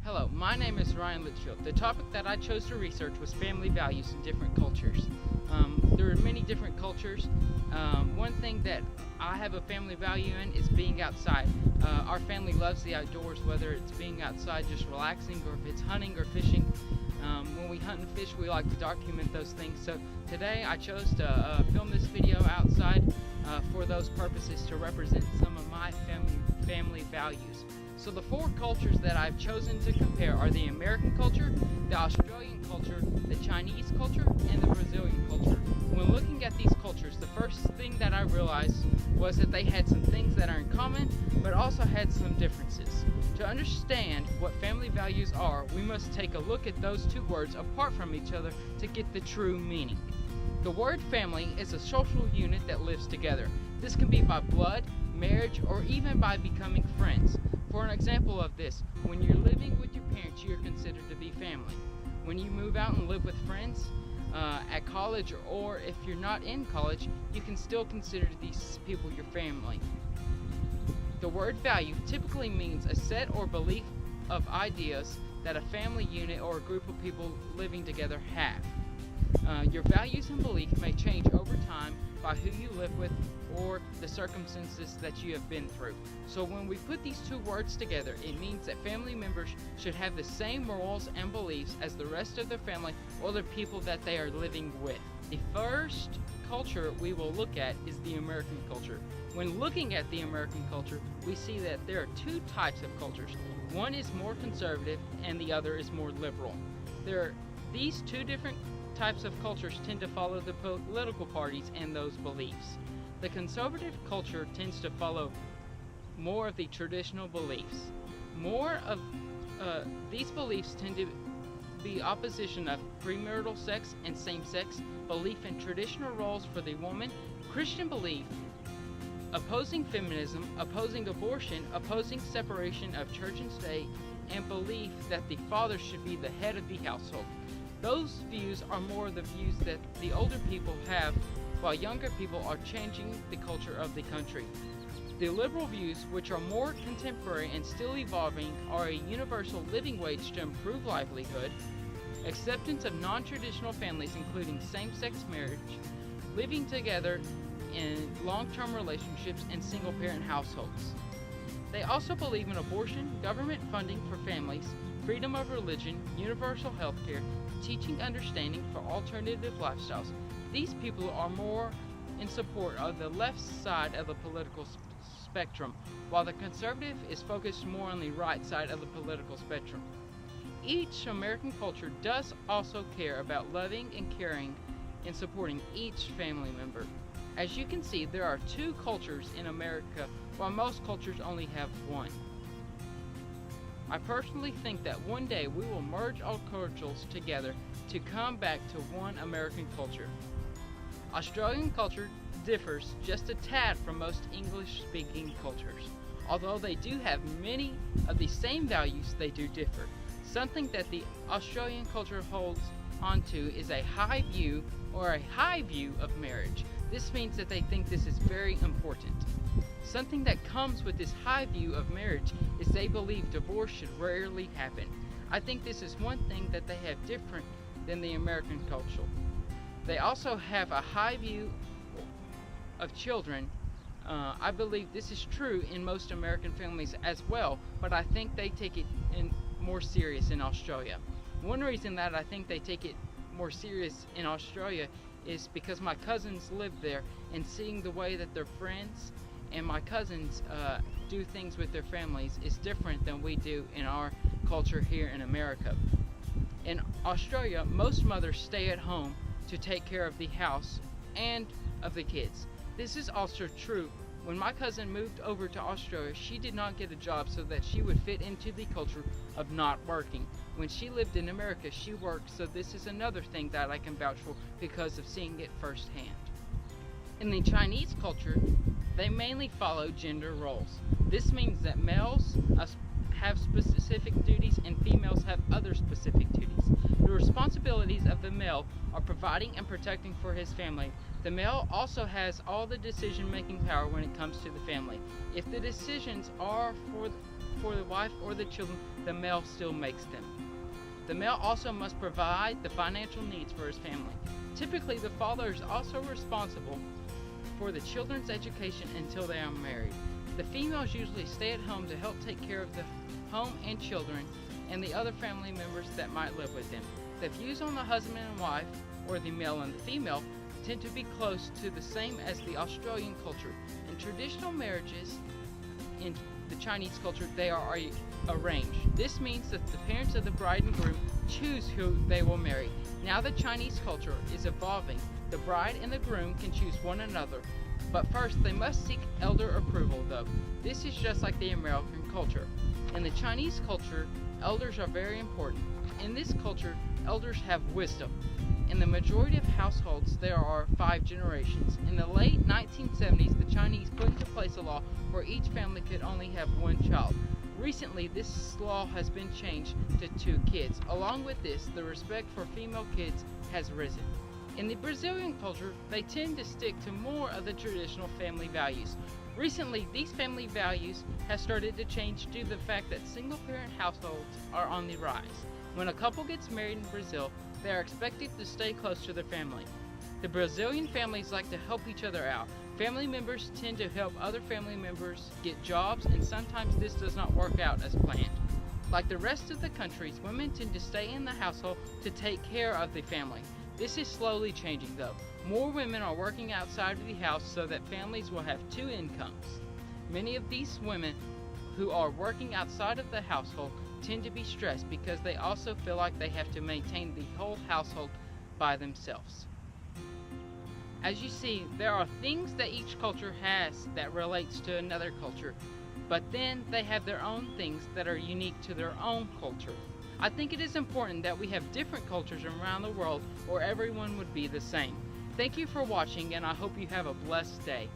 Hello, my name is Ryan Litchfield. The topic that I chose to research was family values in different cultures. There are many different cultures. One thing that I have a family value in is being outside. Our family loves the outdoors, whether it's being outside just relaxing or if it's hunting or fishing. When we hunt and fish, we like to document those things. So today I chose to film this video outside for those purposes to represent some of my family values. So the four cultures that I've chosen to compare are the American culture, the Australian culture, the Chinese culture, and the Brazilian culture. When looking at these cultures, the first thing that I realized was that they had some things that are in common, but also had some differences. To understand what family values are, we must take a look at those two words apart from each other to get the true meaning. The word family is a social unit that lives together. This can be by blood, marriage, or even by becoming friends. For an example of this, when you're living with your parents, you're considered to be family. When you move out and live with friends at college, or if you're not in college, you can still consider these people your family. The word value typically means a set or belief of ideas that a family unit or a group of people living together have. Your values and beliefs may change over time by who you live with or the circumstances that you have been through. So when we put these two words together, it means that family members should have the same morals and beliefs as the rest of their family or the people that they are living with. The first culture we will look at is the American culture. When looking at the American culture, we see that there are two types of cultures. One is more conservative and the other is more liberal. These two different types of cultures tend to follow the political parties and those beliefs. The conservative culture tends to follow more of the traditional beliefs. More of these beliefs tend to be opposition of premarital sex and same-sex, belief in traditional roles for the woman, Christian belief, opposing feminism, opposing abortion, opposing separation of church and state, and belief that the father should be the head of the household. Those views are more the views that the older people have, while younger people are changing the culture of the country. The liberal views, which are more contemporary and still evolving, are a universal living wage to improve livelihood, acceptance of non-traditional families including same-sex marriage, living together in long-term relationships, and single-parent households. They also believe in abortion, government funding for families, freedom of religion, universal health care, teaching understanding for alternative lifestyles. These people are more in support of the left side of the political spectrum, while the conservative is focused more on the right side of the political spectrum. Each American culture does also care about loving and caring and supporting each family member. As you can see, there are two cultures in America, while most cultures only have one. I personally think that one day we will merge all cultures together to come back to one American culture. Australian culture differs just a tad from most English-speaking cultures. Although they do have many of the same values, they do differ. Something that the Australian culture holds onto is a high view of marriage. This means that they think this is very important. Something that comes with this high view of marriage is they believe divorce should rarely happen. I think this is one thing that they have different than the American culture. They also have a high view of children. I believe this is true in most American families as well, but I think they take it more serious in Australia. One reason that I think they take it more serious in Australia is because my cousins live there, and seeing the way that their friends and my cousins do things with their families is different than we do in our culture here in America. In Australia, most mothers stay at home to take care of the house and of the kids. This is also true. When my cousin moved over to Australia, she did not get a job so that she would fit into the culture of not working. When she lived in America, she worked, so this is another thing that I can vouch for because of seeing it firsthand. In the Chinese culture, they mainly follow gender roles. This means that males have specific duties and females have other specific duties. The responsibilities of the male are providing and protecting for his family. The male also has all the decision-making power when it comes to the family. If the decisions are for the wife or the children, the male still makes them. The male also must provide the financial needs for his family. Typically, the father is also responsible for the children's education until they are married. The females usually stay at home to help take care of the home and children and the other family members that might live with them. The views on the husband and wife, or the male and the female, tend to be close to the same as the Australian culture. In traditional marriages, in the Chinese culture, they are arranged. This means that the parents of the bride and groom choose who they will marry. Now the Chinese culture is evolving. The bride and the groom can choose one another, but first they must seek elder approval though. This is just like the American culture. In the Chinese culture, elders are very important. In this culture, elders have wisdom. In the majority of households, there are 5 generations. In the late 1970s, the Chinese put into place a law where each family could only have 1 child. Recently, this law has been changed to 2 kids. Along with this, the respect for female kids has risen. In the Brazilian culture, they tend to stick to more of the traditional family values. Recently, these family values have started to change due to the fact that single-parent households are on the rise. When a couple gets married in Brazil, they are expected to stay close to their family. The Brazilian families like to help each other out. Family members tend to help other family members get jobs, and sometimes this does not work out as planned. Like the rest of the countries, women tend to stay in the household to take care of the family. This is slowly changing though. More women are working outside of the house so that families will have 2 incomes. Many of these women who are working outside of the household tend to be stressed because they also feel like they have to maintain the whole household by themselves. As you see, there are things that each culture has that relates to another culture, but then they have their own things that are unique to their own culture. I think it is important that we have different cultures around the world or everyone would be the same. Thank you for watching, and I hope you have a blessed day.